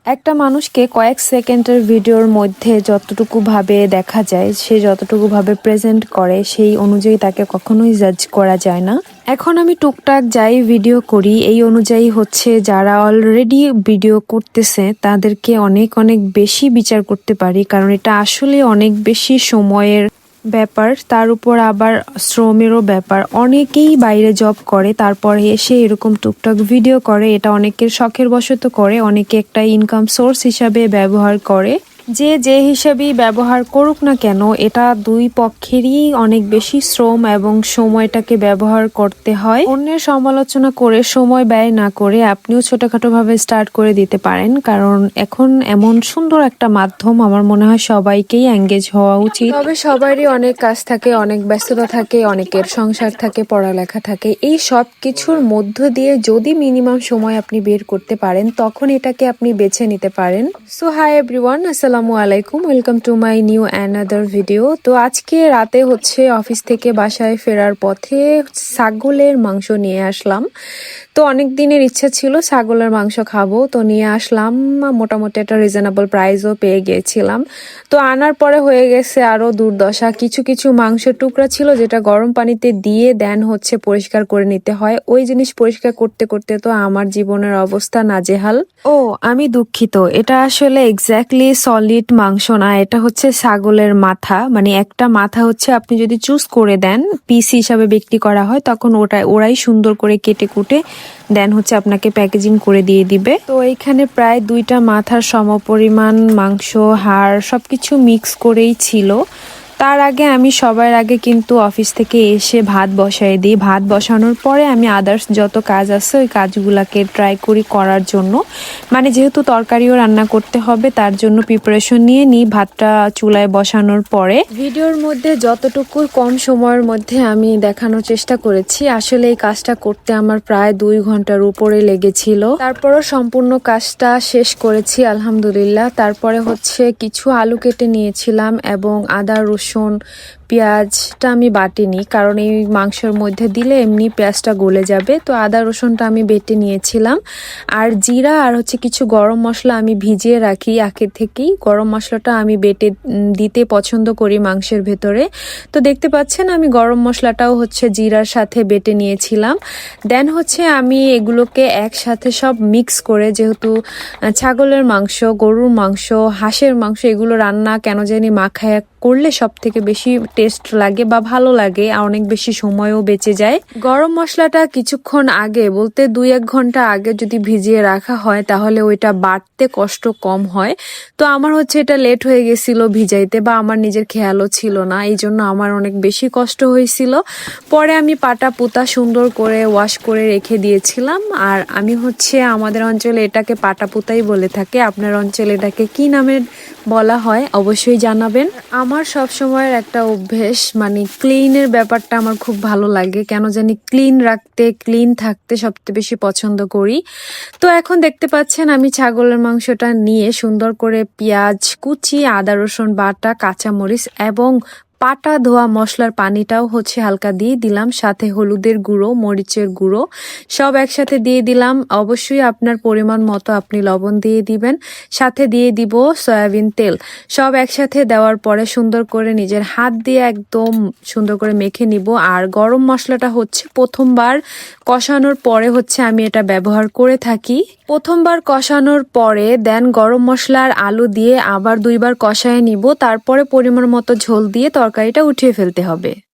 একটা মানুষকে কয়েক সেকেন্ডের ভিডিওর মধ্যে যতটুকু ভাবে দেখা যায়, সে যতটুকু ভাবে প্রেজেন্ট করে সেই অনুযায়ী তাকে কখনোই জাজ করা যায় না। এখন আমি টুকটাক যাই ভিডিও করি, এই অনুযায়ী হচ্ছে যারা অলরেডি ভিডিও করতেছে তাদেরকে অনেক অনেক বেশি বিচার করতে পারি, কারণ এটা আসলে অনেক বেশি সময়ের ব্যাপার, তার উপর আবার শ্রমেরও ব্যাপার। অনেকেই বাইরে জব করে তারপরে এসে এরকম টুকটাক ভিডিও করে, এটা অনেকের শখের বশত করে, অনেকে একটা ইনকাম সোর্স হিসাবে ব্যবহার করে। যে হিসাবেই ব্যবহার করুক না কেন, এটা দুই পক্ষেরই অনেক বেশি শ্রম এবং সময়টাকে ব্যবহার করতে হয়। অন্যের সমালোচনা করে সময় ব্যয় না করে আপনিও ছোটখাটো ভাবে স্টার্ট করে দিতে পারেন, কারণ এখন এমন সুন্দর একটা মাধ্যম, আমার মনে হয় সবাইকেই এঙ্গেজ হওয়া উচিত। তবে সবারই অনেক কাজ থাকে, অনেক ব্যস্ততা থাকে, অনেকের সংসার থাকে, পড়ালেখা থাকে, এই সব কিছুর মধ্য দিয়ে যদি মিনিমাম সময় আপনি বের করতে পারেন তখন এটাকে আপনি বেছে নিতে পারেন। সো হাই এভরিওয়ান, আসসালামু আলাইকুম, welcome to my new another video. তো আজকে রাতে হচ্ছে অফিস থেকে বাসায় ফেরার পথে ছাগলের মাংস নিয়ে আসলাম। তো অনেক দিনের ইচ্ছা ছিল ছাগলের মাংস খাবো, তো নিয়ে আসলাম। মোটামুটি একটা রিজনেবল প্রাইসও পেয়ে গিয়েছিলাম। তো আনার পরে হয়ে গেছে আরো দুর্দশা, কিছু কিছু মাংসের টুকরা ছিল যেটা গরম পানিতে দিয়ে দেন হচ্ছে পরিষ্কার করে নিতে হয়। ওই জিনিস পরিষ্কার করতে করতে তো আমার জীবনের অবস্থা নাজেহাল। ও আমি দুঃখিত, এটা আসলে এক্স্যাক্টলি সলিড মাংস না, এটা হচ্ছে ছাগলের মাথা। মানে একটা মাথা হচ্ছে আপনি যদি চুজ করে দেন, পিস হিসাবে বিক্রি করা হয়, তখন ওরাই সুন্দর করে কেটে কুটে দেন হচ্ছে আপনাকে প্যাকেজিং করে দিয়ে দিবে। তো এইখানে প্রায় 2টা মাথার সমপরিমাণ মাংস, হাড় সবকিছু মিক্স করেই ছিল। তার আগে আমি সবার আগে কিন্তু অফিস থেকে এসে ভাত বসাই দিই। ভাত বসানোর পরে আমি আদার্স যত কাজ আছে ওই কাজগুলাকে ট্রাই করি করার জন্য। মানে যেহেতু তরকারিও রান্না করতে হবে, তার জন্য প্রিপারেশন নিয়ে নিই ভাতটা চুলায় বসানোর পরে। ভিডিওর মধ্যে যতটুকু কম সময়ের মধ্যে আমি দেখানোর চেষ্টা করেছি, আসলে এই কাজটা করতে আমার প্রায় 2 ঘন্টার উপরে লেগেছিল। তারপরও সম্পূর্ণ কাজটা শেষ করেছি আলহামদুলিল্লাহ। তারপরে হচ্ছে কিছু আলু কেটে নিয়েছিলাম এবং আদা রসুন পেঁয়াজটা আমি বাটিনি, কারণ এই মাংসের মধ্যে দিলে এমনি পেঁয়াজটা গলে যাবে। তো আদা রসুনটা আমি বেটে নিয়েছিলাম, আর জিরা আর হচ্ছে কিছু গরম মশলা আমি ভিজিয়ে রাখি আগে থেকেই। গরম মশলাটা আমি বেটে দিতে পছন্দ করি মাংসের ভেতরে। তো দেখতে পাচ্ছেন আমি গরম মশলাটাও হচ্ছে জিরার সাথে বেটে নিয়েছিলাম। দেন হচ্ছে আমি এগুলোকে একসাথে সব মিক্স করে, যেহেতু ছাগলের মাংস, গরুর মাংস, হাঁসের মাংস, এগুলো রান্না কেন জানি মাখায়া করলে সব থেকে বেশি টেস্ট লাগে বা ভালো লাগে, আর অনেক বেশি সময়ও বেঁচে যায়। গরম মশলাটা কিছুক্ষণ আগে, বলতে 2-1 ঘন্টা আগে যদি ভিজিয়ে রাখা হয় তাহলে ওইটা বাটতে কষ্ট কম হয়। তো আমার হচ্ছে এটা লেট হয়ে গেছিল ভিজাইতে, বা আমার নিজের খেয়ালও ছিল না, এই জন্য আমার অনেক বেশি কষ্ট হয়েছিল। পরে আমি পাটা পুতা সুন্দর করে ওয়াশ করে রেখে দিয়েছিলাম। আর আমি হচ্ছে আমাদের অঞ্চলে এটাকে পাটা পুতাই বলে থাকে, আপনার অঞ্চলে এটাকে কি নামে বলা হয় অবশ্যই জানাবেন। আমার সব সময়ের একটা অভ্যেস, মানে ক্লিনের ব্যাপারটা আমার খুব ভালো লাগে, কেন জানি ক্লিন রাখতে, ক্লিন থাকতে সবচেয়ে বেশি পছন্দ করি। তো এখন দেখতে পাচ্ছেন আমি ছাগলের মাংসটা নিয়ে সুন্দর করে পেঁয়াজ কুচি, আদা রসুন বাটা, কাঁচামরিচ এবং পাটা ধোয়া মশলার পানিটাও হচ্ছে হালকা দিয়ে দিলাম, সাথে হলুদের গুঁড়ো, মরিচের গুঁড়ো সব একসাথে দিয়ে দিলাম। অবশ্যই আপনার পরিমাণ মতো আপনি লবণ দিয়ে দিবেন, সাথে দিয়ে দিব সয়াবিন তেল। সব একসাথে দেওয়ার পরে সুন্দর করে নিজের হাত দিয়ে একদম সুন্দর করে মেখে নিব। আর গরম মশলাটা হচ্ছে প্রথমবার কষানোর পরে হচ্ছে আমি এটা ব্যবহার করে থাকি। প্রথমবার কষানোর পরে দেন গরম মশলার আলু দিয়ে আবার 2বার কষায় নিব, তারপরে পরিমাণ মতো ঝোল দিয়ে তরকারিটা উঠিয়ে ফেলতে হবে।